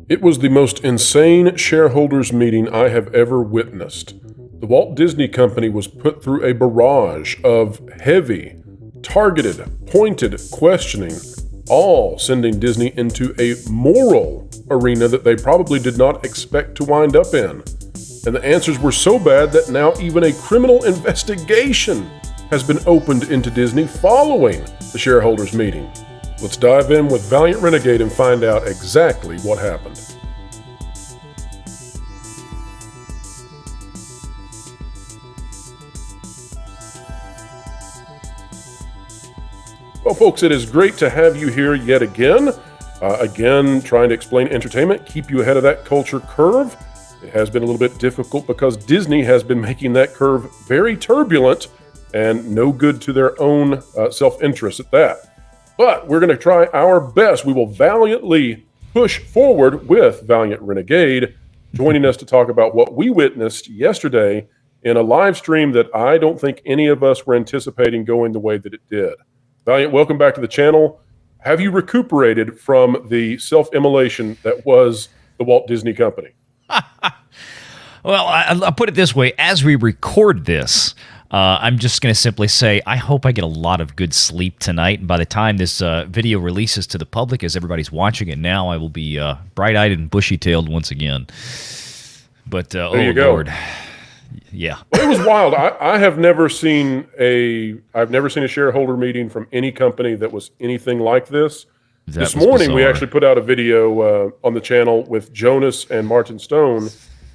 It was the most insane shareholders meeting I have ever witnessed. The Walt Disney Company was put through a barrage of heavy, targeted, pointed questioning, all sending Disney into a moral arena that they probably did not expect to wind up in. And the answers were so bad that now even a criminal investigation has been opened into Disney following the shareholders meeting. Let's dive in with Valiant Renegade and find out exactly what happened. Well, folks, it is great to have you here yet again. Again, trying to explain entertainment, keep you ahead of that culture curve. It has been a little bit difficult because Disney has been making that curve very turbulent and no good to their own self-interest at that. But we're going to try our best. We will valiantly push forward with Valiant Renegade, joining us to talk about what we witnessed yesterday in a live stream that I don't think any of us were anticipating going the way that it did. Valiant, welcome back to the channel. Have you recuperated from the self-immolation that was the Walt Disney Company? Well, I'll put it this way. As we record this, I'm just going to simply say, I hope I get a lot of good sleep tonight. And by the time this video releases to the public, as everybody's watching it now, I will be bright-eyed and bushy-tailed once again. But, oh, Lord. Yeah. Well, it was wild. I've never seen a shareholder meeting from any company that was anything like this. This morning, we actually put out a video on the channel with Jonas and Martin Stone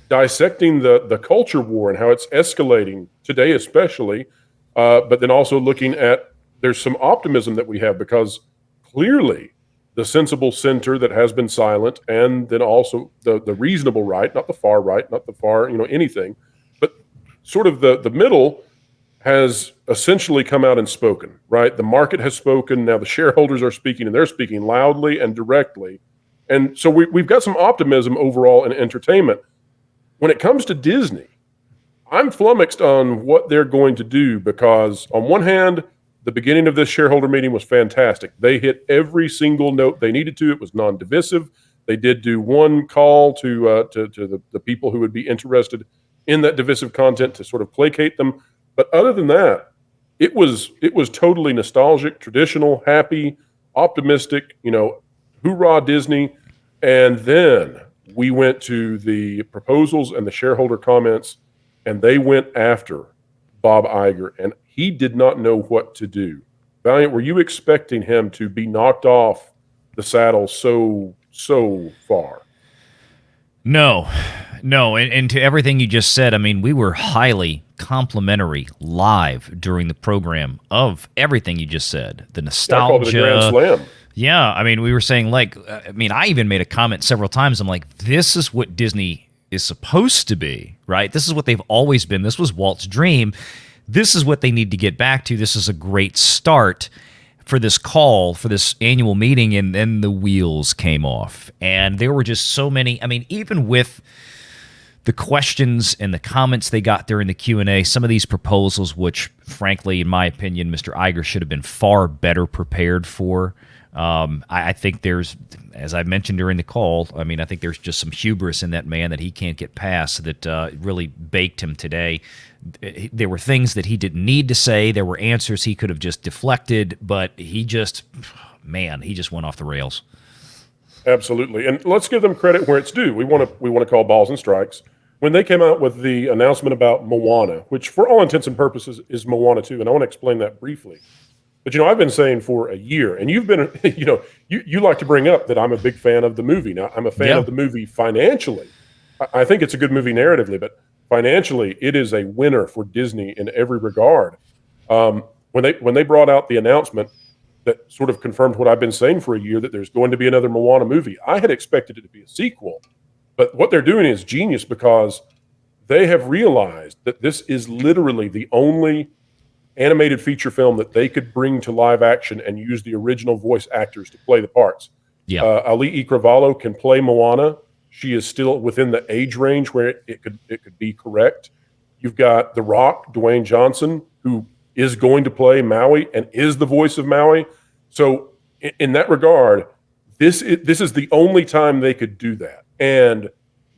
dissecting the culture war and how it's escalating today, especially, but then also looking at there's some optimism that we have because clearly the sensible center that has been silent, and then also the reasonable right, not the far right, not the far, anything, but sort of the middle has essentially come out and spoken, right? The market has spoken. Now the shareholders are speaking, and they're speaking loudly and directly. And so we've got some optimism overall in entertainment. When it comes to Disney, I'm flummoxed on what they're going to do because on one hand, the beginning of this shareholder meeting was fantastic. They hit every single note they needed to. It was non-divisive. They did do one call to the people who would be interested in that divisive content to sort of placate them. But other than that, it was totally nostalgic, traditional, happy, optimistic, hoorah Disney. And then we went to the proposals and the shareholder comments, and they went after Bob Iger, and he did not know what to do. Valiant, were you expecting him to be knocked off the saddle so far? No. And to everything you just said, I mean, we were highly complimentary live during the program of everything you just said. The nostalgia. I called it a grand slam. Yeah, I mean, we were saying, I even made a comment several times. I'm like, this is what Disney is supposed to be, right? This is what they've always been. This was Walt's dream. This is what they need to get back to. This is a great start for this call, for this annual meeting, and then the wheels came off. And there were just so many, even with the questions and the comments they got during the Q&A, some of these proposals, which, frankly, in my opinion, Mr. Iger should have been far better prepared for. I think there's, as I mentioned during the call, I think there's just some hubris in that man that he can't get past that really baked him today. There were things that he didn't need to say. There were answers he could have just deflected, but he just went off the rails. Absolutely. And let's give them credit where it's due. We want to call balls and strikes. When they came out with the announcement about Moana, which for all intents and purposes is Moana 2, and I want to explain that briefly. But, I've been saying for a year, and you've been, you like to bring up that I'm a big fan of the movie. Now, I'm a fan of the movie financially. I think it's a good movie narratively, but financially, it is a winner for Disney in every regard. When they brought out the announcement that sort of confirmed what I've been saying for a year, that there's going to be another Moana movie, I had expected it to be a sequel. But what they're doing is genius because they have realized that this is literally the only animated feature film that they could bring to live action and use the original voice actors to play the parts. Yeah. Ali Ikravallo can play Moana. She is still within the age range where it could be correct. You've got The Rock, Dwayne Johnson, who is going to play Maui and is the voice of Maui. So in that regard, this is the only time they could do that, and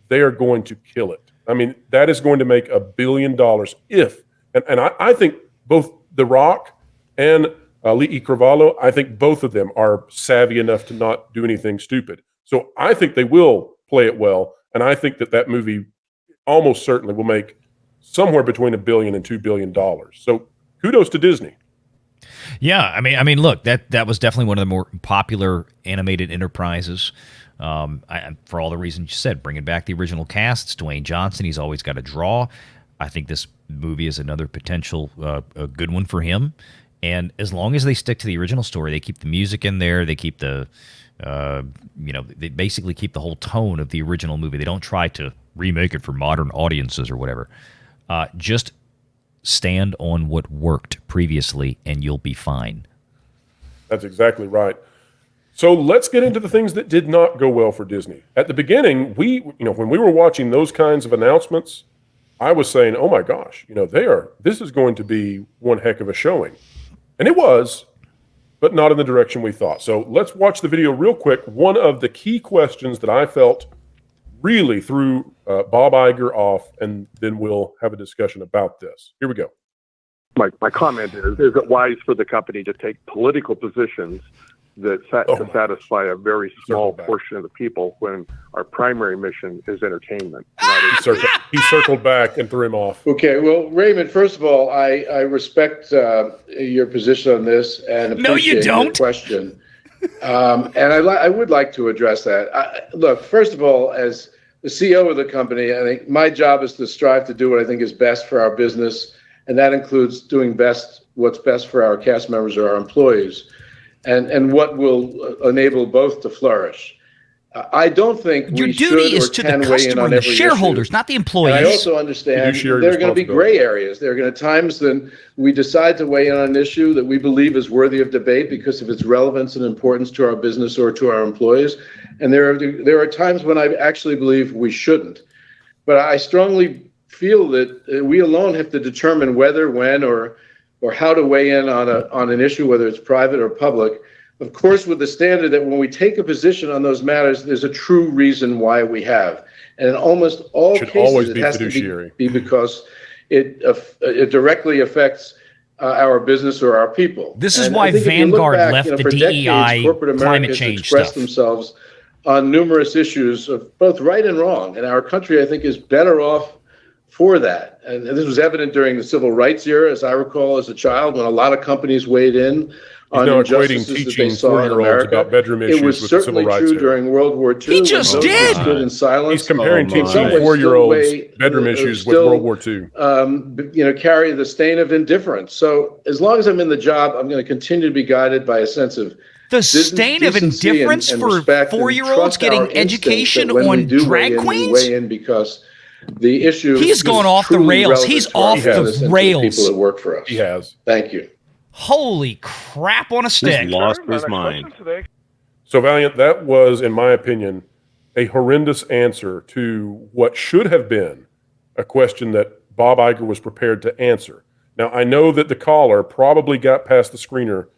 they are going to kill it. I mean, that is going to make $1 billion and I think both The Rock and Lee Carvalho, I think both of them are savvy enough to not do anything stupid. So I think they will play it well, and I think that movie almost certainly will make somewhere between $1 billion and $2 billion. So kudos to Disney. Yeah, I mean, look, that was definitely one of the more popular animated enterprises. For all the reasons you said, bringing back the original cast, it's Dwayne Johnson. He's always got a draw. I think this movie is another potential a good one for him. And as long as they stick to the original story, they keep the music in there, they keep the, they basically keep the whole tone of the original movie. They don't try to remake it for modern audiences or whatever. Just stand on what worked previously, and you'll be fine. That's exactly right. So let's get into the things that did not go well for Disney. At the beginning, when we were watching those kinds of announcements, I was saying, "Oh my gosh, this is going to be one heck of a showing," and it was, but not in the direction we thought. So let's watch the video real quick. One of the key questions that I felt really threw Bob Iger off, and then we'll have a discussion about this. Here we go. My comment is it wise for the company to take political positions that satisfy a very small portion of the people when our primary mission is entertainment? He circled back and threw him off. Okay, well, Raymond, first of all, I respect your position on this and appreciate your question. And I would like to address that. Look, first of all, as the CEO of the company, I think my job is to strive to do what I think is best for our business, and that includes doing what's best for our cast members or our employees, and what will enable both to flourish. I don't think your we duty should is or to can the weigh in customer on and the every shareholders, issue. not the employees. And I also understand there are going to be gray areas. There are going to be times when we decide to weigh in on an issue that we believe is worthy of debate because of its relevance and importance to our business or to our employees. And there are times when I actually believe we shouldn't. But I strongly feel that we alone have to determine whether, when, or how to weigh in on an issue, whether it's private or public. Of course, with the standard that when we take a position on those matters, there's a true reason why we have. And in almost all cases, it has to be because it directly affects our business or our people. This is why Vanguard left the DEI climate change expressed themselves on numerous issues of both right and wrong. And our country, I think, is better off for that. And this was evident during the civil rights era, as I recall as a child, when a lot of companies weighed in on injustices that they saw in America. About bedroom issues. It was certainly true during World War II. He just did. Stood in silence. He's comparing teaching 4-year-olds' bedroom issues with World War II. Carry the stain of indifference. So as long as I'm in the job, I'm going to continue to be guided by a sense of the stain of indifference for 4-year-olds getting education on drag queens. Weigh in because the issue. He's gone off the rails. He's off the rails. People that work for us. He has. Thank you. Holy crap on a stick. He's lost his mind. So, Valiant, that was, in my opinion, a horrendous answer to what should have been a question that Bob Iger was prepared to answer. Now, I know that the caller probably got past the screener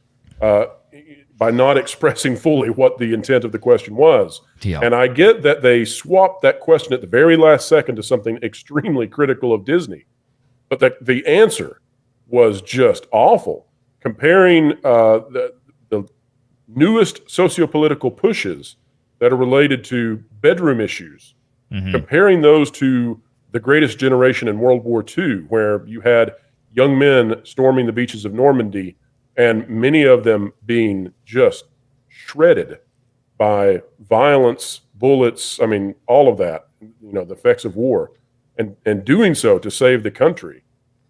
by not expressing fully what the intent of the question was. Yeah. And I get that they swapped that question at the very last second to something extremely critical of Disney. But the answer was just awful. Comparing the newest sociopolitical pushes that are related to bedroom issues, comparing those to the greatest generation in World War II, where you had young men storming the beaches of Normandy and many of them being just shredded by violence, bullets, all of that, the effects of war, and doing so to save the country.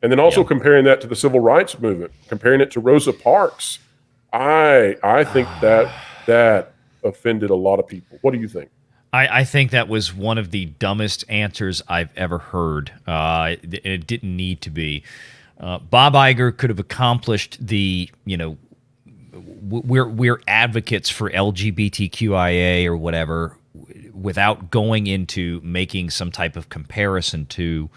And then also comparing that to the civil rights movement, comparing it to Rosa Parks, I think that offended a lot of people. What do you think? I think that was one of the dumbest answers I've ever heard. It didn't need to be. Bob Iger could have accomplished the, we're advocates for LGBTQIA or whatever without going into making some type of comparison to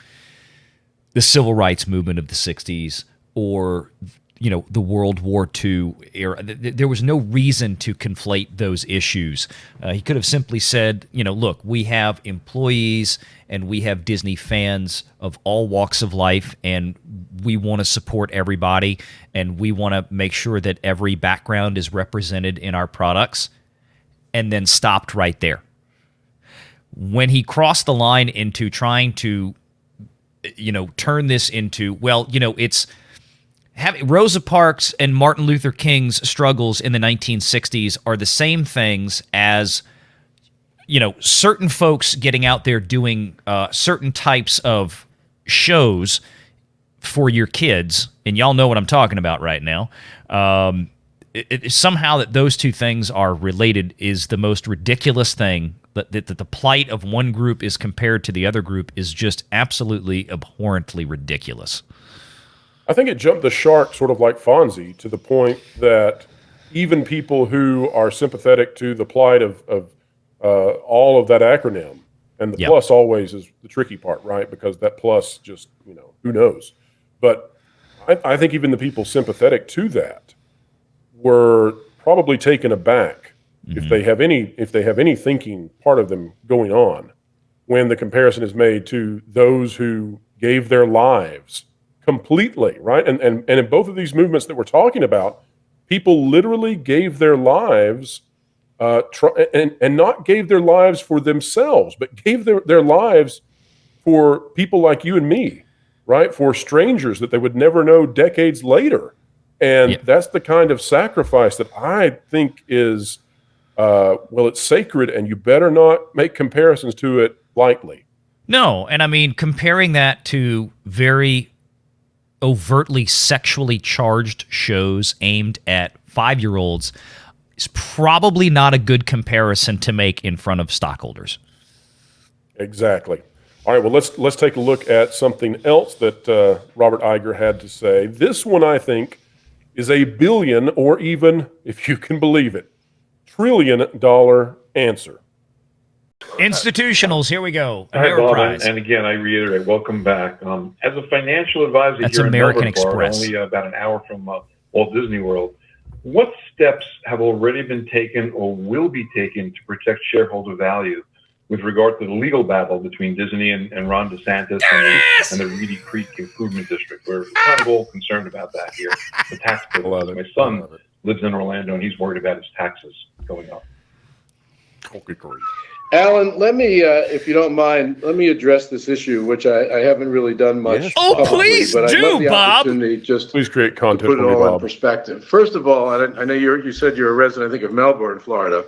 the civil rights movement of the 60s or the World War II era. There was no reason to conflate those issues. He could have simply said, look, we have employees and we have Disney fans of all walks of life, and we want to support everybody, and we want to make sure that every background is represented in our products, and then stopped right there. When he crossed the line into trying to, turn this into, it's Rosa Parks and Martin Luther King's struggles in the 1960s are the same things as, certain folks getting out there doing certain types of shows for your kids, and y'all know what I'm talking about right now. Somehow that those two things are related is the most ridiculous thing. That the plight of one group is compared to the other group is just absolutely abhorrently ridiculous. I think it jumped the shark, sort of like Fonzie, to the point that even people who are sympathetic to the plight of all of that acronym, and the plus always is the tricky part, right? Because that plus just, who knows? But I think even the people sympathetic to that were probably taken aback if they have any thinking part of them going on when the comparison is made to those who gave their lives completely, right? And in both of these movements that we're talking about, people literally gave their lives, and not gave their lives for themselves, but gave their lives for people like you and me, right? For strangers that they would never know decades later. And that's the kind of sacrifice that I think is, it's sacred, and you better not make comparisons to it lightly. No, and I mean, comparing that to very overtly sexually charged shows aimed at 5-year-olds is probably not a good comparison to make in front of stockholders. Exactly. All right, well, let's take a look at something else that Robert Iger had to say. This one, I think, is a billion, or even, if you can believe it, $1 trillion answer. Institutionals, here we go. Hi, Bob, and again, I reiterate, welcome back. As a financial advisor That's here American in Melbourne, Express. only about an hour from Walt Disney World, what steps have already been taken or will be taken to protect shareholder value with regard to the legal battle between Disney and Ron DeSantis and the Reedy Creek Improvement District? We're kind of all concerned about that here, the tax bill. My son lives in Orlando, and he's worried about his taxes going up. Okay, great. Alan, let me, if you don't mind, let me address this issue, which I haven't really done much. Oh, publicly, please but do, I'd love the Bob. opportunity just Please create content to put it for me, all in Bob. perspective. First of all, I know you said you're a resident, I think, of Melbourne, Florida.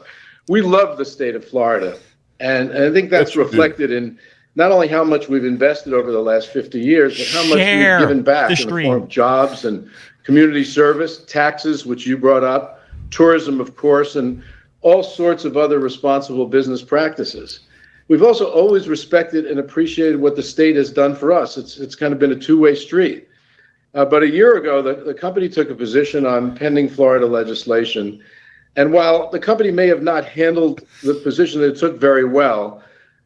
We love the state of Florida, and I think that's reflected in not only how much we've invested over the last 50 years, but how much we've given back in the form of jobs and community service, taxes, which you brought up, tourism, of course, and all sorts of other responsible business practices. We've also always respected and appreciated what the state has done for us. It's kind of been a two-way street. But a year ago, the company took a position on pending Florida legislation. And while the company may have not handled the position that it took very well,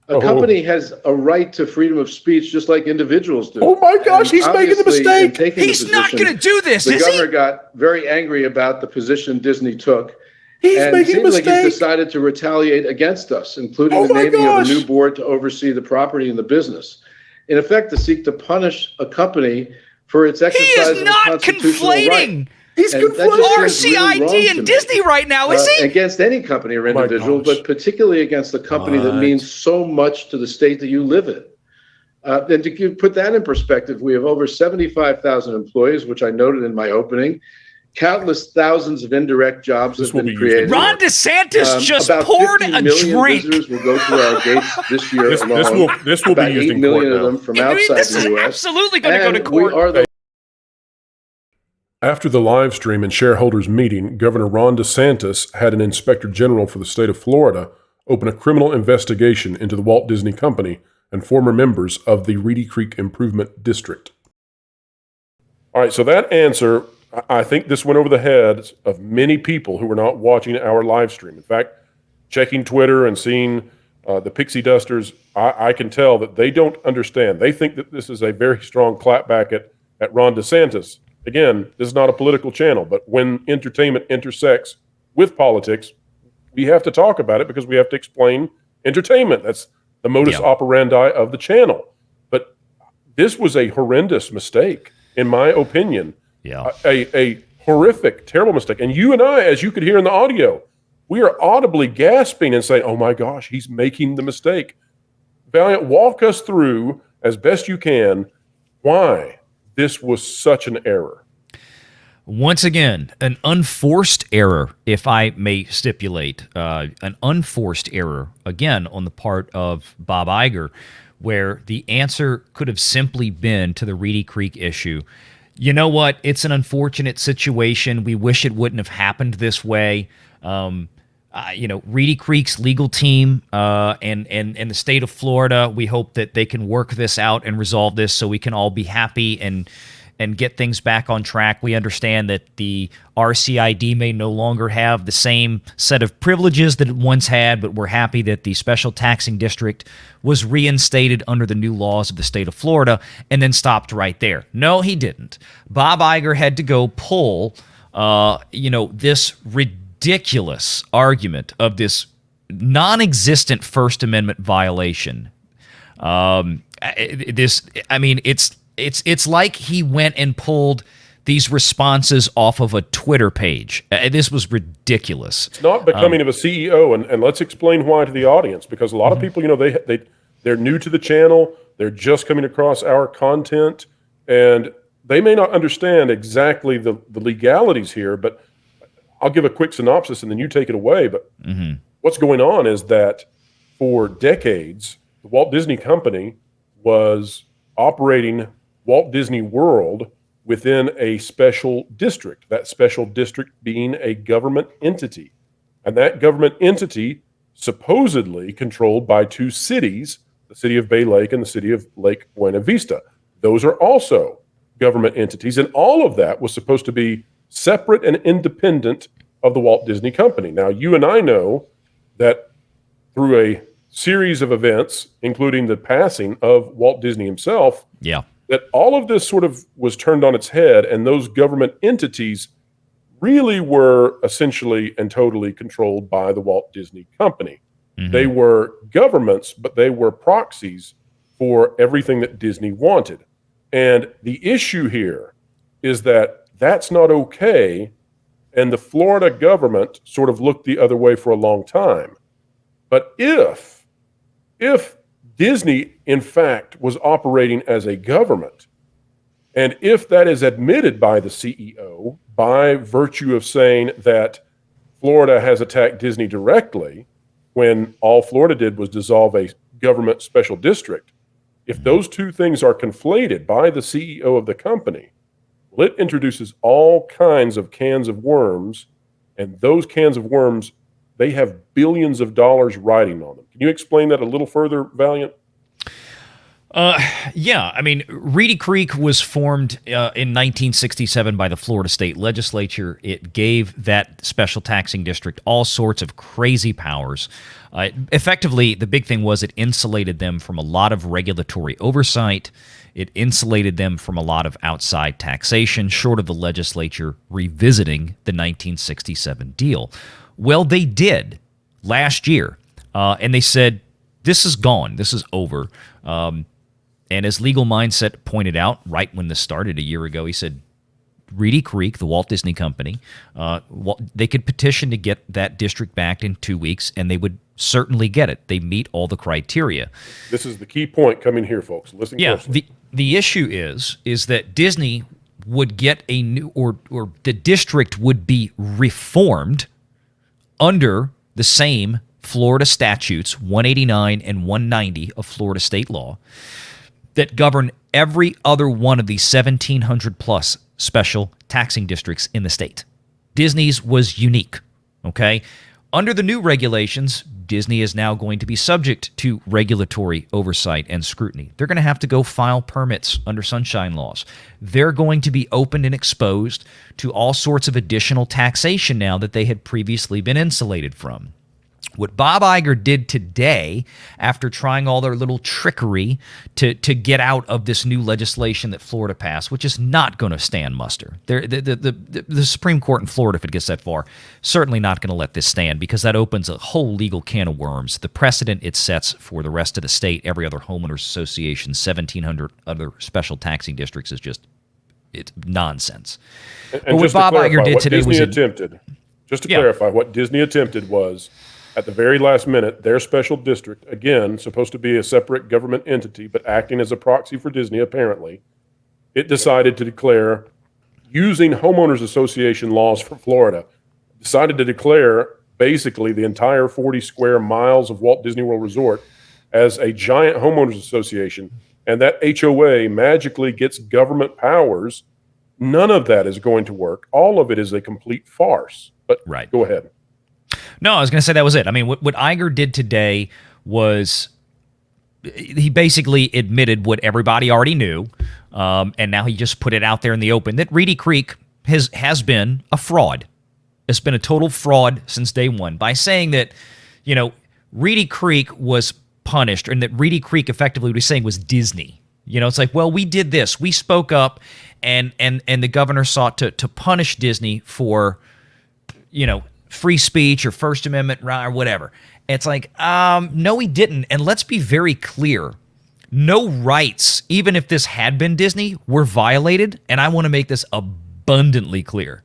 a company has a right to freedom of speech just like individuals do. Oh my gosh, he's making a mistake. He's not going to do this, is he? The governor got very angry about the position Disney took. And it seems like he's decided to retaliate against us, including the naming of a new board to oversee the property and the business. In effect, to seek to punish a company for its exercise of a constitutional right. He's conflating RCID and Disney right now, is he? Against any company or individual, but particularly against the company that means so much to the state that you live in. And to put that in perspective, we have over 75,000 employees, which I noted in my opening. Countless thousands of indirect jobs have been created. Ron DeSantis just poured a drink. Visitors will go through our gates this year alone. This will about be used 8 in million court of them from outside this the is U.S. absolutely going to go to court. We are the After the live stream and shareholders meeting, Governor Ron DeSantis had an inspector general for the state of Florida open a criminal investigation into the Walt Disney Company and former members of the Reedy Creek Improvement District. All right, so that answer, I think this went over the heads of many people who were not watching our live stream. In fact, checking Twitter and seeing the pixie dusters, I can tell that they don't understand. They think that this is a very strong clapback at Ron DeSantis. again, this is not a political channel, but when entertainment intersects with politics, we have to talk about it because we have to explain entertainment. That's the modus operandi of the channel. But this was a horrendous mistake, in my opinion. Yeah. A horrific, terrible mistake. And you and I, as you could hear in the audio, we are audibly gasping and saying, oh my gosh, he's making the mistake. Valiant, walk us through, as best you can, why this was such an error. Once again, an unforced error, if I may stipulate, an unforced error, again, on the part of Bob Iger, where the answer could have simply been to the Reedy Creek issue. You know what? It's an unfortunate situation. We wish it wouldn't have happened this way. Reedy Creek's legal team and the state of Florida, we hope that they can work this out and resolve this so we can all be happy and get things back on track. We understand that the RCID may no longer have the same set of privileges that it once had, but we're happy that the special taxing district was reinstated under the new laws of the state of Florida, and then stopped right there. No, he didn't. Bob Iger had to go pull, this ridiculous argument of this non-existent First Amendment violation. It's like he went and pulled these responses off of a Twitter page. This was ridiculous. It's not becoming of a CEO, and let's explain why to the audience, because a lot of people, they're new to the channel, they're just coming across our content, and they may not understand exactly the legalities here, but I'll give a quick synopsis and then you take it away. But what's going on is that for decades, the Walt Disney Company was operating Walt Disney World within a special district, that special district being a government entity. And that government entity supposedly controlled by two cities, the city of Bay Lake and the city of Lake Buena Vista. Those are also government entities, and all of that was supposed to be separate and independent of the Walt Disney Company. Now, you and I know that through a series of events, including the passing of Walt Disney himself, that all of this sort of was turned on its head, and those government entities really were essentially and totally controlled by the Walt Disney Company. They were governments, but they were proxies for everything that Disney wanted. And the issue here is that that's not okay, and the Florida government sort of looked the other way for a long time. But if Disney, in fact, was operating as a government, and if that is admitted by the CEO by virtue of saying that Florida has attacked Disney directly, when all Florida did was dissolve a government special district, if those two things are conflated by the CEO of the company, well, it introduces all kinds of cans of worms, and those cans of worms, they have billions of dollars riding on them. Can you explain that a little further, Valiant? Reedy Creek was formed in 1967 by the Florida State Legislature. It gave that special taxing district all sorts of crazy powers. Effectively, the big thing was it insulated them from a lot of regulatory oversight. It insulated them from a lot of outside taxation, short of the legislature revisiting the 1967 deal. Well, they did last year, and they said, this is gone. This is over. And as Legal Mindset pointed out right when this started a year ago, he said, Reedy Creek, the Walt Disney Company, they could petition to get that district back in 2 weeks, and they would certainly get it. They meet all the criteria. This is the key point coming here, folks. Listen closely. The issue is that Disney would get a new, or the district would be reformed under the same Florida statutes, 189 and 190 of Florida state law, that govern every other one of the 1,700 plus special taxing districts in the state. Disney's was unique, okay? Under the new regulations, Disney is now going to be subject to regulatory oversight and scrutiny. They're going to have to go file permits under sunshine laws. They're going to be opened and exposed to all sorts of additional taxation now that they had previously been insulated from. What Bob Iger did today, after trying all their little trickery to get out of this new legislation that Florida passed, which is not going to stand muster. The Supreme Court in Florida, if it gets that far, certainly not going to let this stand, because that opens a whole legal can of worms. The precedent it sets for the rest of the state, every other homeowners association, 1,700 other special taxing districts, is just, it's nonsense. And what Bob Iger did today was just to clarify, what Disney attempted was, at the very last minute, their special district, again, supposed to be a separate government entity, but acting as a proxy for Disney, apparently, it decided to declare, using homeowners association laws for Florida, decided to declare basically the entire 40 square miles of Walt Disney World Resort as a giant homeowners association, and that HOA magically gets government powers. None of that is going to work. All of it is a complete farce. But Go ahead. No, I was going to say that was it. I mean, what Iger did today was he basically admitted what everybody already knew, and now he just put it out there in the open, that Reedy Creek has been a fraud. It's been a total fraud since day one, by saying that, Reedy Creek was punished, and that Reedy Creek effectively what he's saying was Disney. It's like, well, we did this. We spoke up, and the governor sought to punish Disney for, free speech or First Amendment or whatever. It's like, no, he didn't. And let's be very clear. No rights, even if this had been Disney, were violated. And I want to make this abundantly clear.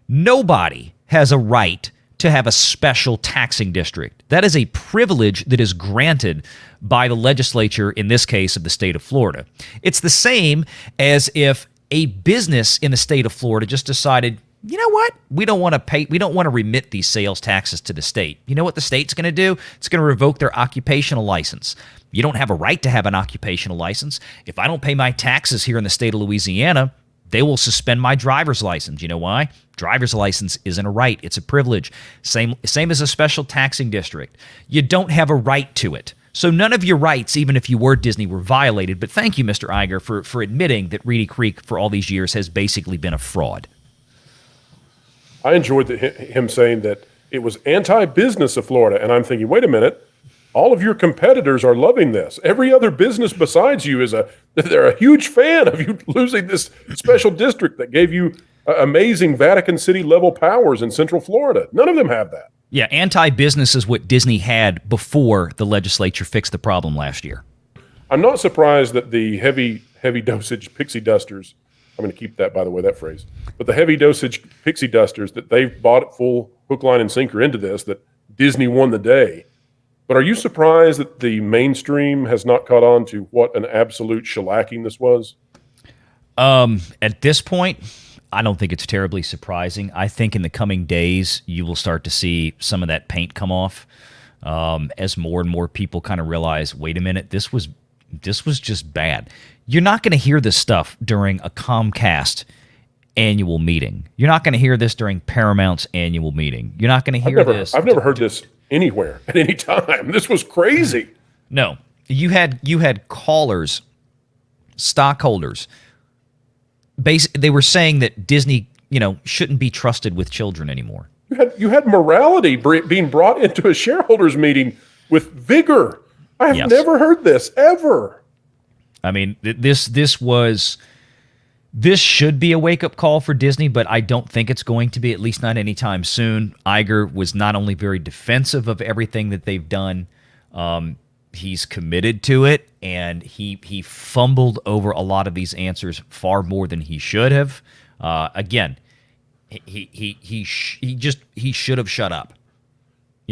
Nobody has a right to have a special taxing district. That is a privilege that is granted by the legislature, in this case of the state of Florida. It's the same as if a business in the state of Florida just decided, you know what? We don't want to remit these sales taxes to the state. You know what the state's going to do? It's going to revoke their occupational license. You don't have a right to have an occupational license. If I don't pay my taxes here in the state of Louisiana, they will suspend my driver's license. You know why? Driver's license isn't a right. It's a privilege. Same as a special taxing district. You don't have a right to it. So none of your rights, even if you were Disney, were violated. But thank you, Mr. Iger, for admitting that Reedy Creek for all these years has basically been a fraud. I enjoyed him saying that it was anti-business of Florida. And I'm thinking, wait a minute, all of your competitors are loving this. Every other business besides you they're a huge fan of you losing this special district that gave you amazing Vatican City level powers in Central Florida. None of them have that. Yeah, anti-business is what Disney had before the legislature fixed the problem last year. I'm not surprised that the heavy dosage pixie dusters, I'm going to keep that, by the way, that phrase. But the heavy dosage pixie dusters, that they've bought it full hook, line, and sinker into this, that Disney won the day. But are you surprised that the mainstream has not caught on to what an absolute shellacking this was? At this point, I don't think it's terribly surprising. I think in the coming days, you will start to see some of that paint come off as more and more people kind of realize, wait a minute, this was just bad. You're not going to hear this stuff during a Comcast annual meeting. You're not going to hear this during Paramount's annual meeting. You're not going to hear this. I've never heard this anywhere at any time. This was crazy. No, you had callers, stockholders. They were saying that Disney, shouldn't be trusted with children anymore. You had morality being brought into a shareholders meeting with vigor. I have never heard this ever. I mean, this should be a wake-up call for Disney, but I don't think it's going to be, at least not anytime soon. Iger was not only very defensive of everything that they've done, he's committed to it, and he fumbled over a lot of these answers far more than he should have. Again, he should have shut up.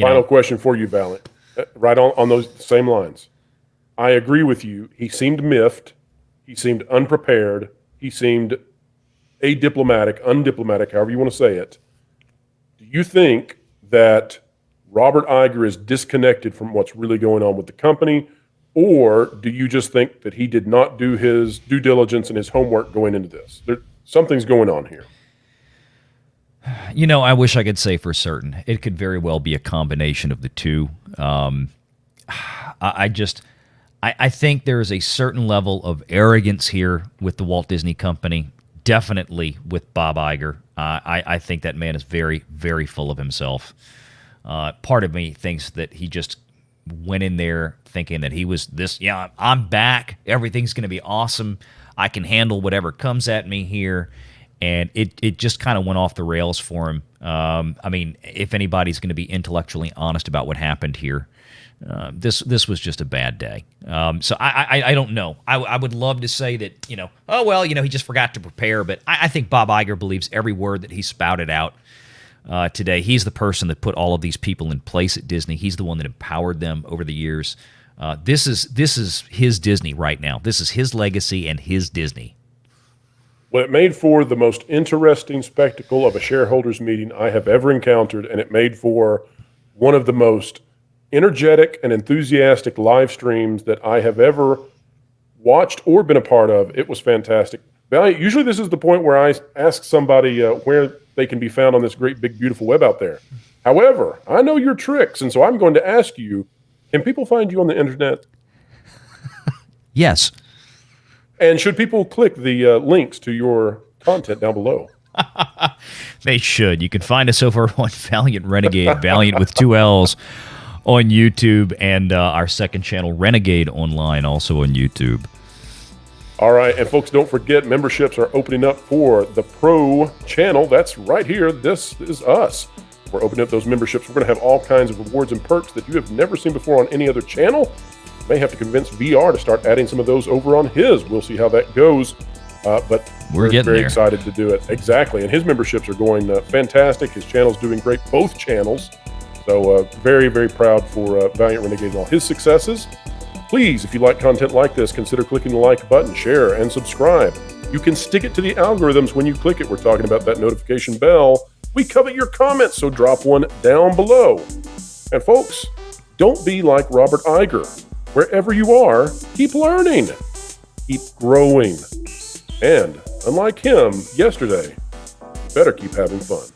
Final question for you, Valiant. Right on those same lines. I agree with you. He seemed miffed. He seemed unprepared. He seemed undiplomatic, however you want to say it. Do you think that Robert Iger is disconnected from what's really going on with the company, or do you just think that he did not do his due diligence and his homework going into this? Something's going on here. I wish I could say for certain. It could very well be a combination of the two. I think there is a certain level of arrogance here with the Walt Disney Company, definitely with Bob Iger. I think that man is very, very full of himself. Part of me thinks that he just went in there thinking that he was this, yeah, I'm back. Everything's going to be awesome. I can handle whatever comes at me here. And it just kind of went off the rails for him. I mean, if anybody's going to be intellectually honest about what happened here, this was just a bad day. So I don't know. I would love to say that, oh, well, he just forgot to prepare. But I think Bob Iger believes every word that he spouted out today. He's the person that put all of these people in place at Disney. He's the one that empowered them over the years. This is his Disney right now. This is his legacy and his Disney. Well, it made for the most interesting spectacle of a shareholders meeting I have ever encountered, and it made for one of the most energetic and enthusiastic live streams that I have ever watched or been a part of. It was fantastic. Valiant, usually this is the point where I ask somebody where they can be found on this great, big, beautiful web out there. However, I know your tricks, and so I'm going to ask you, can people find you on the internet? Yes. And should people click the links to your content down below? They should. You can find us over on Valiant Renegade, Valiant with 2 L's on YouTube, and our second channel, Renegade Online, also on YouTube. All right, and folks, don't forget, memberships are opening up for the Pro channel. That's right here. This is us. We're opening up those memberships. We're going to have all kinds of rewards and perks that you have never seen before on any other channel. May have to convince VR to start adding some of those over on his. We'll see how that goes. But we're getting very there. Excited to do it. Exactly. And his memberships are going fantastic. His channel's doing great, both channels. So very, very proud for Valiant Renegade and all his successes. Please, if you like content like this, consider clicking the like button, share, and subscribe. You can stick it to the algorithms when you click it. We're talking about that notification bell. We covet your comments, so drop one down below. And folks, don't be like Robert Iger. Wherever you are, keep learning, keep growing. And unlike him yesterday, you better keep having fun.